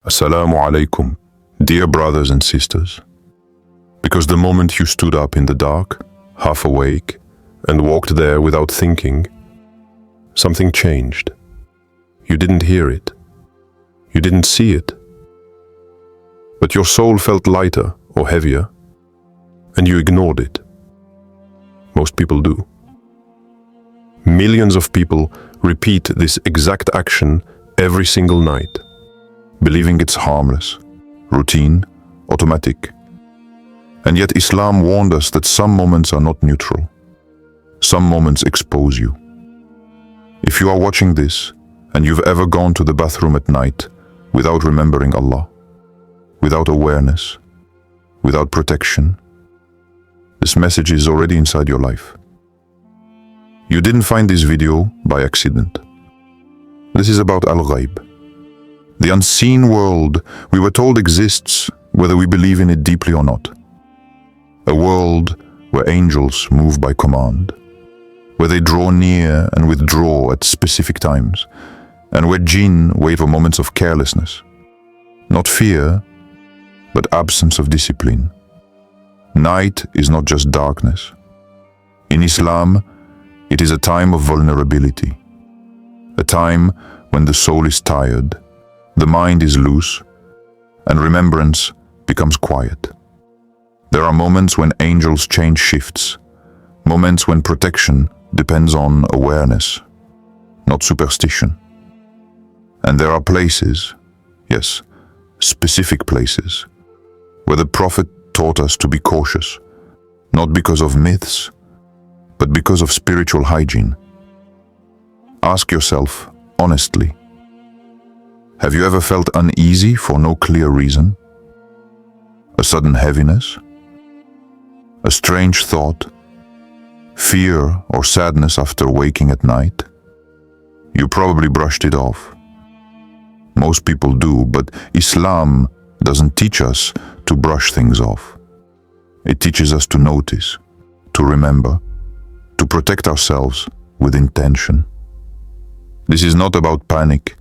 Assalamu alaikum, dear brothers and sisters. Because the moment you stood up in the dark, half awake, and walked there without thinking, something changed. You didn't hear it. You didn't see it. But your soul felt lighter or heavier, and you ignored it. Most people do. Millions of people repeat this exact action every single night, believing it's harmless, routine, automatic. And yet Islam warned us that some moments are not neutral. Some moments expose you. If you are watching this and you've ever gone to the bathroom at night without remembering Allah, without awareness, without protection, this message is already inside your life. You didn't find this video by accident. This is about Al-Ghayb, the unseen world we were told exists whether we believe in it deeply or not. A world where angels move by command, where they draw near and withdraw at specific times, and where Jinn wait for moments of carelessness. Not fear, but absence of discipline. Night is not just darkness. In Islam, it is a time of vulnerability, a time when the soul is tired, the mind is loose, and remembrance becomes quiet. There are moments when angels change shifts, moments when protection depends on awareness, not superstition. And there are places, yes, specific places, where the Prophet taught us to be cautious, not because of myths, but because of spiritual hygiene. Ask yourself honestly, have you ever felt uneasy for no clear reason? A sudden heaviness? A strange thought? Fear or sadness after waking at night? You probably brushed it off. Most people do, but Islam doesn't teach us to brush things off. It teaches us to notice, to remember, to protect ourselves with intention. This is not about panic.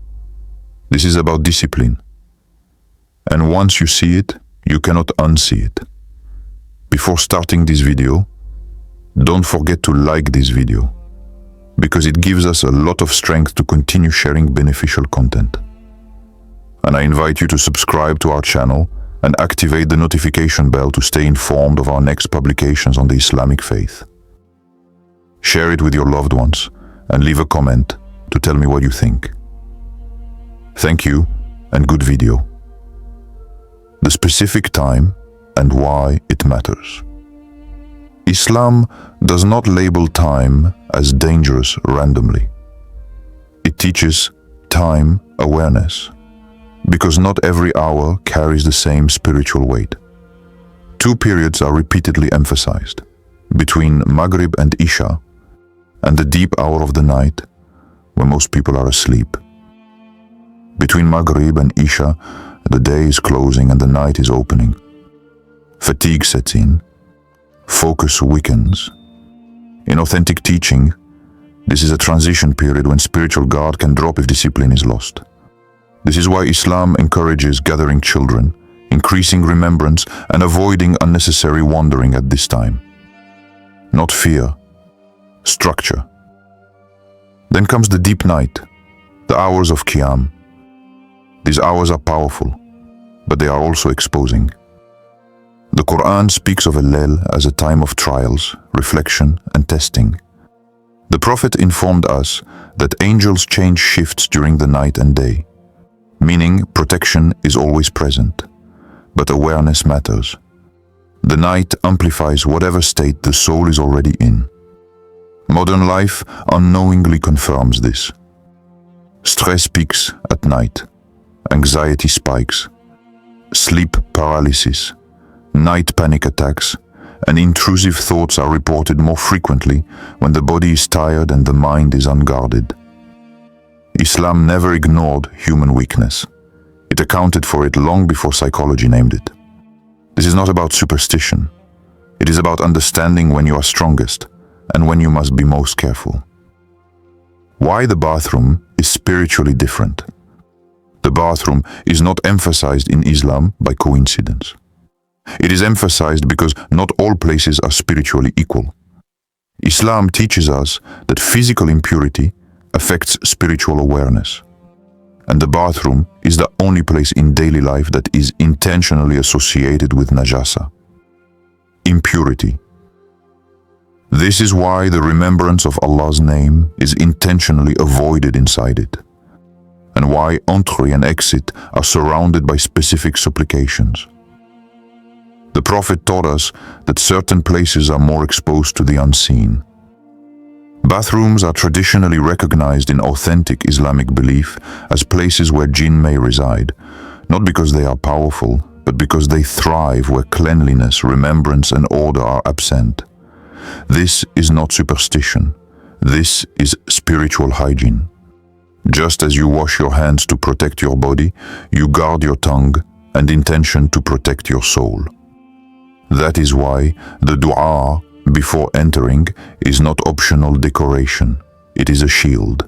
This is about discipline. And once you see it, you cannot unsee it. Before starting this video, don't forget to like this video, because it gives us a lot of strength to continue sharing beneficial content. And I invite you to subscribe to our channel and activate the notification bell to stay informed of our next publications on the Islamic faith. Share it with your loved ones and leave a comment to tell me what you think. Thank you and good video. The specific time and why it matters. Islam does not label time as dangerous randomly. It teaches time awareness, because not every hour carries the same spiritual weight. Two periods are repeatedly emphasized, between Maghrib and Isha, and the deep hour of the night when most people are asleep. Between Maghrib and Isha, the day is closing and the night is opening. Fatigue sets in. Focus weakens. In authentic teaching, this is a transition period when spiritual guard can drop if discipline is lost. This is why Islam encourages gathering children, increasing remembrance, and avoiding unnecessary wandering at this time. Not fear, structure. Then comes the deep night, the hours of Qiyam. These hours are powerful, but they are also exposing. The Quran speaks of Al-Layl as a time of trials, reflection, and testing. The Prophet informed us that angels change shifts during the night and day, meaning protection is always present, but awareness matters. The night amplifies whatever state the soul is already in. Modern life unknowingly confirms this. Stress peaks at night. Anxiety spikes, sleep paralysis, night panic attacks, and intrusive thoughts are reported more frequently when the body is tired and the mind is unguarded. Islam never ignored human weakness. It accounted for it long before psychology named it. This is not about superstition. It is about understanding when you are strongest and when you must be most careful. Why the bathroom is spiritually different. The The bathroom is not emphasized in Islam by coincidence. It is emphasized because not all places are spiritually equal. Islam teaches us that physical impurity affects spiritual awareness, and the bathroom is the only place in daily life that is intentionally associated with najasa, impurity. This is why the remembrance of Allah's name is intentionally avoided inside it, and why entry and exit are surrounded by specific supplications. The Prophet taught us that certain places are more exposed to the unseen. Bathrooms are traditionally recognized in authentic Islamic belief as places where jinn may reside, not because they are powerful, but because they thrive where cleanliness, remembrance, and order are absent. This is not superstition. This is spiritual hygiene. Just as you wash your hands to protect your body, you guard your tongue and intention to protect your soul. That is why the dua before entering is not optional decoration. It is a shield.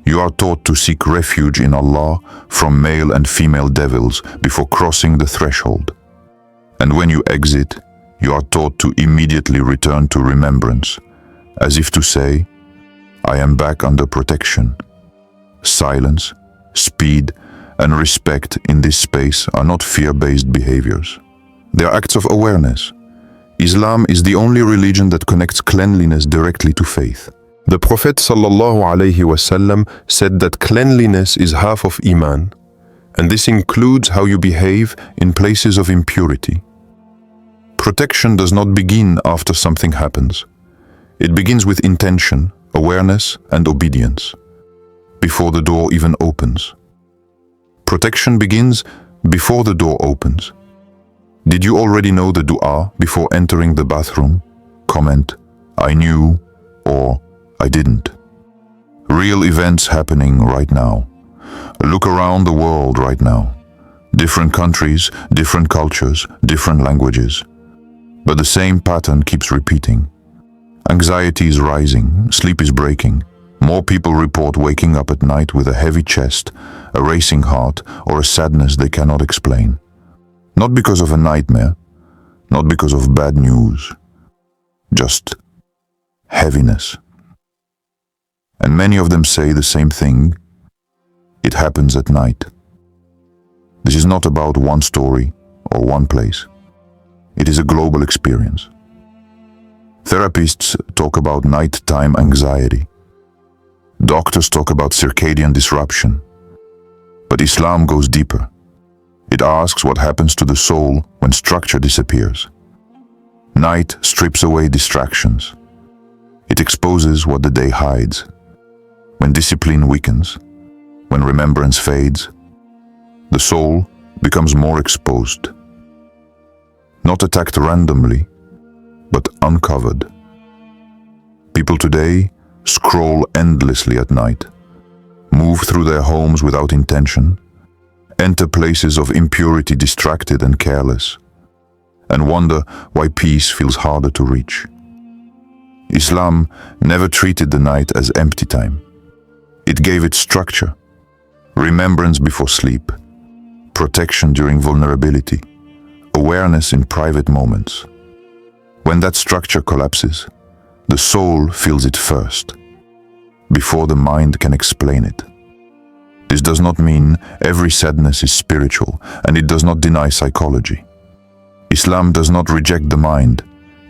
You are taught to seek refuge in Allah from male and female devils before crossing the threshold. And when you exit, you are taught to immediately return to remembrance, as if to say, I am back under protection. Silence, speed, and respect in this space are not fear-based behaviors. They are acts of awareness. Islam is the only religion that connects cleanliness directly to faith. The Prophet ﷺ said that cleanliness is half of Iman, and this includes how you behave in places of impurity. Protection does not begin after something happens. It begins with intention, awareness, and obedience, before the door even opens. Protection begins before the door opens. Did you already know the dua before entering the bathroom? Comment, I knew, or I didn't. Real events happening right now. Look around the world right now. Different countries, different cultures, different languages. But the same pattern keeps repeating. Anxiety is rising, sleep is breaking. More people report waking up at night with a heavy chest, a racing heart, or a sadness they cannot explain. Not because of a nightmare, not because of bad news, just heaviness. And many of them say the same thing. It happens at night. This is not about one story or one place. It is a global experience. Therapists talk about nighttime anxiety. Doctors talk about circadian disruption. But Islam goes deeper. It asks what happens to the soul when structure disappears. Night strips away distractions. It exposes what the day hides. When discipline weakens, when remembrance fades, the soul becomes more exposed. Not attacked randomly, but uncovered. People today scroll endlessly at night, move through their homes without intention, enter places of impurity distracted and careless, and wonder why peace feels harder to reach. Islam never treated the night as empty time. It gave it structure, remembrance before sleep, protection during vulnerability, awareness in private moments. When that structure collapses, the soul feels it first, before the mind can explain it. This does not mean every sadness is spiritual, and it does not deny psychology. Islam does not reject the mind,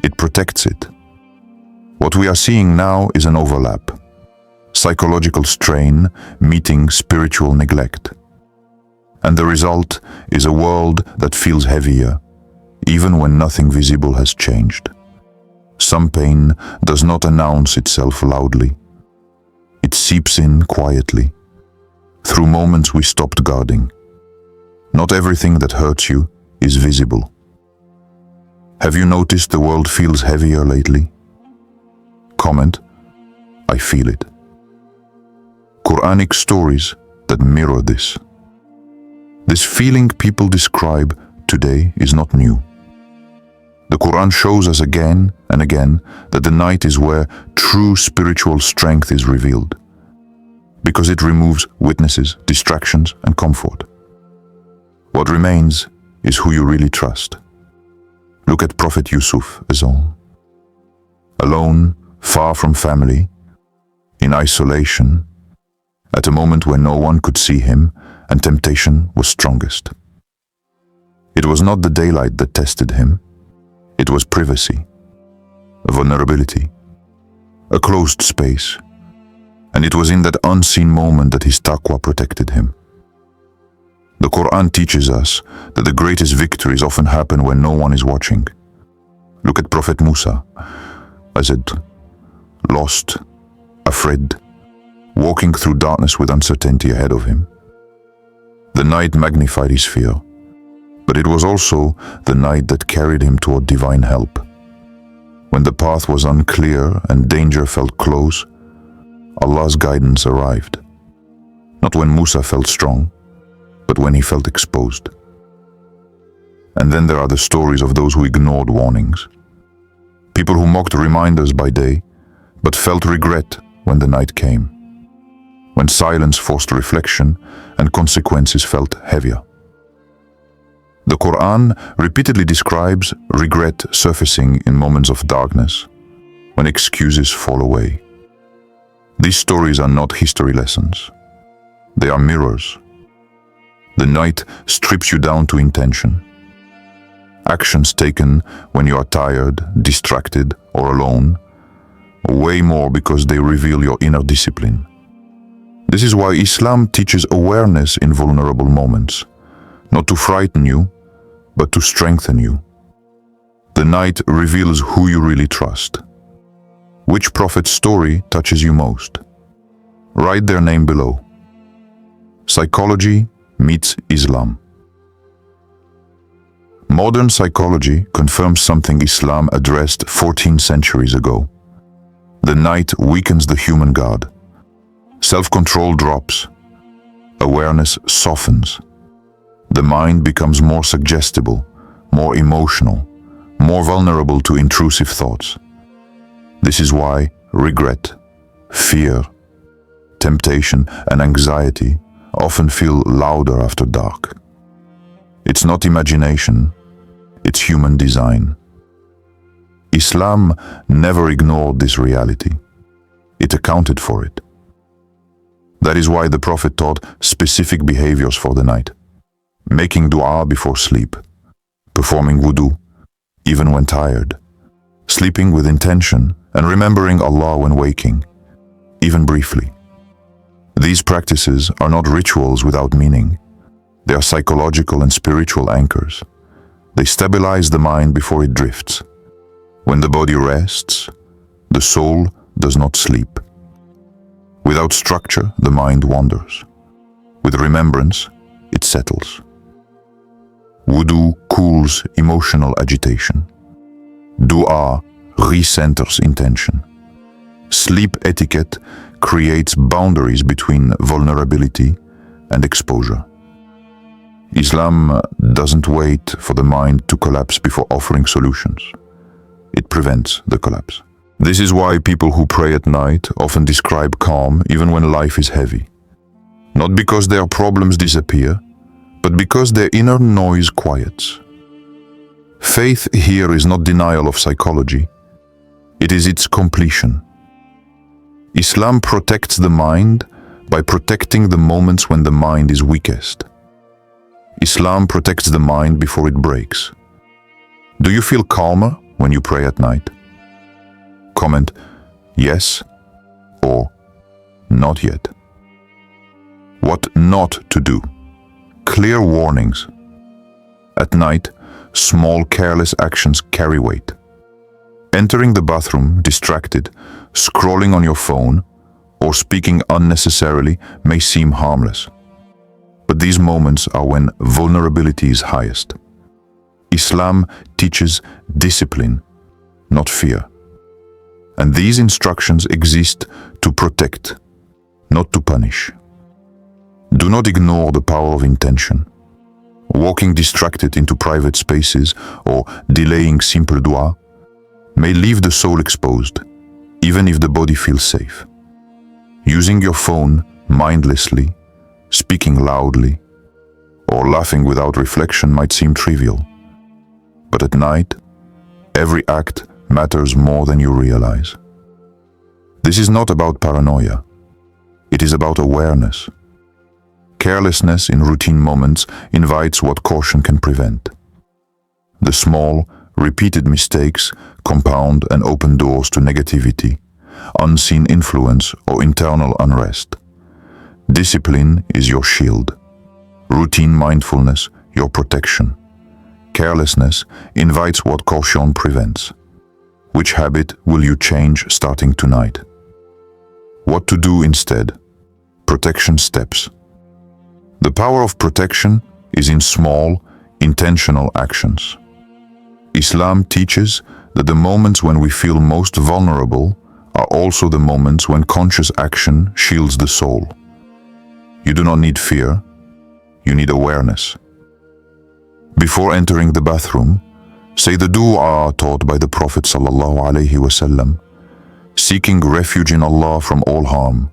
it protects it. What we are seeing now is an overlap. Psychological strain meeting spiritual neglect. And the result is a world that feels heavier, even when nothing visible has changed. Some pain does not announce itself loudly. It seeps in quietly, through moments we stopped guarding. Not everything that hurts you is visible. Have you noticed the world feels heavier lately? Comment, I feel it. Quranic stories that mirror this. This feeling people describe today is not new. The Quran shows us again and again that the night is where true spiritual strength is revealed. because it removes witnesses, distractions, and comfort. What remains is who you really trust. Look at Prophet Yusuf alone, far from family, in isolation, at a moment when no one could see him and temptation was strongest. It was not the daylight that tested him, it was privacy, a vulnerability, a closed space, and it was in that unseen moment that his taqwa protected him. The Quran teaches us that the greatest victories often happen when no one is watching. Look at Prophet Musa, lost, afraid, walking through darkness with uncertainty ahead of him. The night magnified his fear, but it was also the night that carried him toward divine help. When the path was unclear and danger felt close, Allah's guidance arrived. Not when Musa felt strong, but when he felt exposed. And then there are the stories of those who ignored warnings. People who mocked reminders by day, but felt regret when the night came. When silence forced reflection and consequences felt heavier. The Quran repeatedly describes regret surfacing in moments of darkness, when excuses fall away. These stories are not history lessons. They are mirrors. The night strips you down to intention. Actions taken when you are tired, distracted, or alone weigh more because they reveal your inner discipline. This is why Islam teaches awareness in vulnerable moments, not to frighten you, but to strengthen you. The night reveals who you really trust. Which prophet's story touches you most? Write their name below. Psychology meets Islam. Modern psychology confirms something Islam addressed 14 centuries ago. The night weakens the human guard. Self-control drops. Awareness softens. The mind becomes more suggestible, more emotional, more vulnerable to intrusive thoughts. This is why regret, fear, temptation, and anxiety often feel louder after dark. It's not imagination, it's human design. Islam never ignored this reality. It accounted for it. That is why the Prophet taught specific behaviors for the night. Making dua before sleep, performing wudu, even when tired, sleeping with intention, and remembering Allah when waking, even briefly. These practices are not rituals without meaning. They are psychological and spiritual anchors. They stabilize the mind before it drifts. When the body rests, the soul does not sleep. Without structure, the mind wanders. With remembrance, it settles. Wudu cools emotional agitation. Dua recenters intention. Sleep etiquette creates boundaries between vulnerability and exposure. Islam doesn't wait for the mind to collapse before offering solutions. It prevents the collapse. This is why people who pray at night often describe calm even when life is heavy. Not because their problems disappear, but because their inner noise quiets. Faith here is not denial of psychology. It is its completion. Islam protects the mind by protecting the moments when the mind is weakest. Islam protects the mind before it breaks. Do you feel calmer when you pray at night? Comment yes or not yet. What not to do. Clear warnings. At night, small careless actions carry weight. Entering the bathroom distracted, scrolling on your phone, or speaking unnecessarily may seem harmless. But these moments are when vulnerability is highest. Islam teaches discipline, not fear. And these instructions exist to protect, not to punish. Do not ignore the power of intention. Walking distracted into private spaces or delaying simple dua may leave the soul exposed, even if the body feels safe. Using your phone mindlessly, speaking loudly, or laughing without reflection might seem trivial. But at night, every act matters more than you realize. This is not about paranoia. It is about awareness. Carelessness in routine moments invites what caution can prevent. The small, repeated mistakes compound and open doors to negativity, unseen influence, or internal unrest. Discipline is your shield. Routine mindfulness, your protection. Carelessness invites what caution prevents. Which habit will you change starting tonight? What to do instead? Protection steps. The power of protection is in small, intentional actions. Islam teaches that the moments when we feel most vulnerable are also the moments when conscious action shields the soul. You do not need fear, you need awareness. Before entering the bathroom, say the dua taught by the Prophet ﷺ, seeking refuge in Allah from all harm.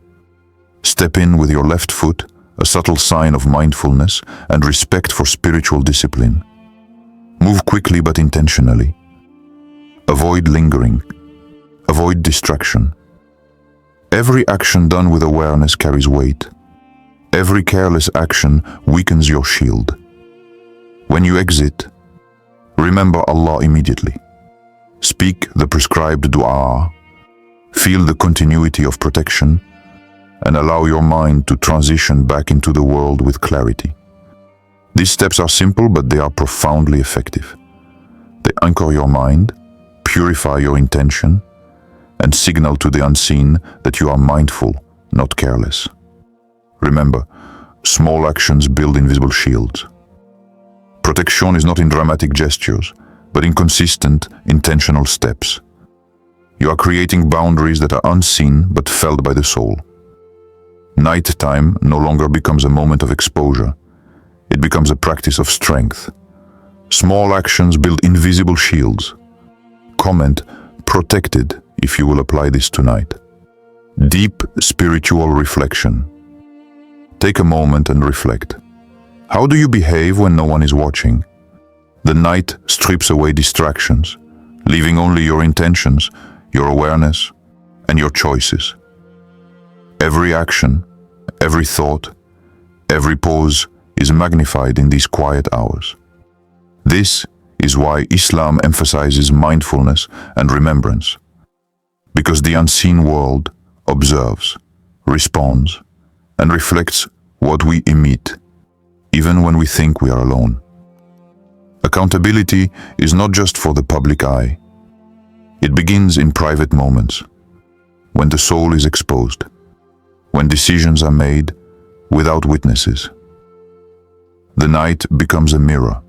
Step in with your left foot, a subtle sign of mindfulness and respect for spiritual discipline. Move quickly but intentionally. Avoid lingering. Avoid distraction. Every action done with awareness carries weight. Every careless action weakens your shield. When you exit, remember Allah immediately. Speak the prescribed dua. Feel the continuity of protection and allow your mind to transition back into the world with clarity. These steps are simple, but they are profoundly effective. They anchor your mind, purify your intention, and signal to the unseen that you are mindful, not careless. Remember, small actions build invisible shields. Protection is not in dramatic gestures, but in consistent, intentional steps. You are creating boundaries that are unseen but felt by the soul. Nighttime no longer becomes a moment of exposure. It becomes a practice of strength. Small actions build invisible shields. Comment, protected, if you will apply this tonight. Deep spiritual reflection. Take a moment and reflect. How do you behave when no one is watching? The night strips away distractions, leaving only your intentions, your awareness, and your choices. Every action, every thought, every pause is magnified in these quiet hours. This is why Islam emphasizes mindfulness and remembrance, because the unseen world observes, responds, and reflects what we emit, even when we think we are alone. Accountability is not just for the public eye. It begins in private moments, when the soul is exposed, when decisions are made without witnesses. The night becomes a mirror.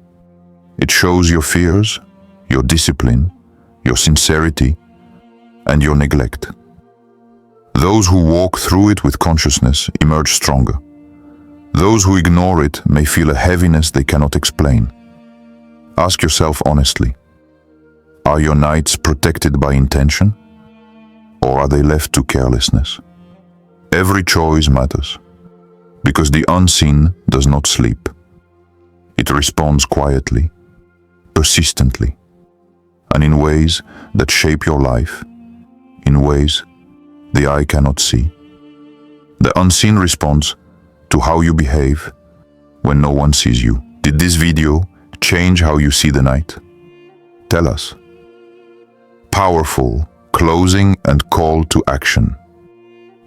It shows your fears, your discipline, your sincerity, and your neglect. Those who walk through it with consciousness emerge stronger. Those who ignore it may feel a heaviness they cannot explain. Ask yourself honestly, are your nights protected by intention, or are they left to carelessness? Every choice matters, because the unseen does not sleep. It responds quietly, persistently, and in ways that shape your life, in ways the eye cannot see. The unseen responds to how you behave when no one sees you. Did this video change how you see the night? Tell us. Powerful, closing and call to action.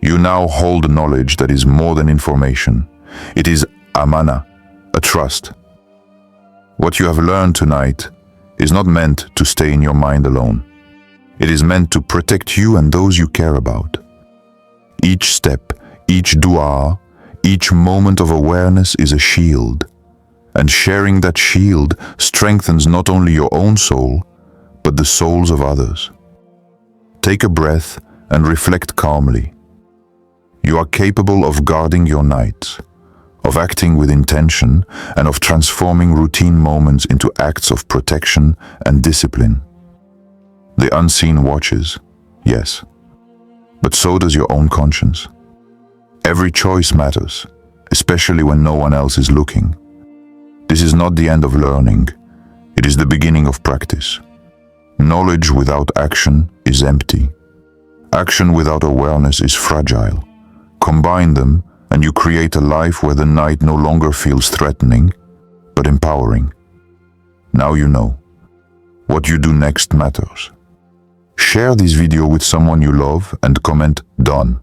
You now hold knowledge that is more than information. It is amana, a trust. What you have learned tonight is not meant to stay in your mind alone. It is meant to protect you and those you care about. Each step, each dua, each moment of awareness is a shield. And sharing that shield strengthens not only your own soul, but the souls of others. Take a breath and reflect calmly. You are capable of guarding your nights, of acting with intention, and of transforming routine moments into acts of protection and discipline. The unseen watches, yes, but so does your own conscience. Every choice matters, especially when no one else is looking. This is not the end of learning. It is the beginning of practice. Knowledge without action is empty. Action without awareness is fragile. Combine them, and you create a life where the night no longer feels threatening, but empowering. Now you know. What you do next matters. Share this video with someone you love and comment "Done."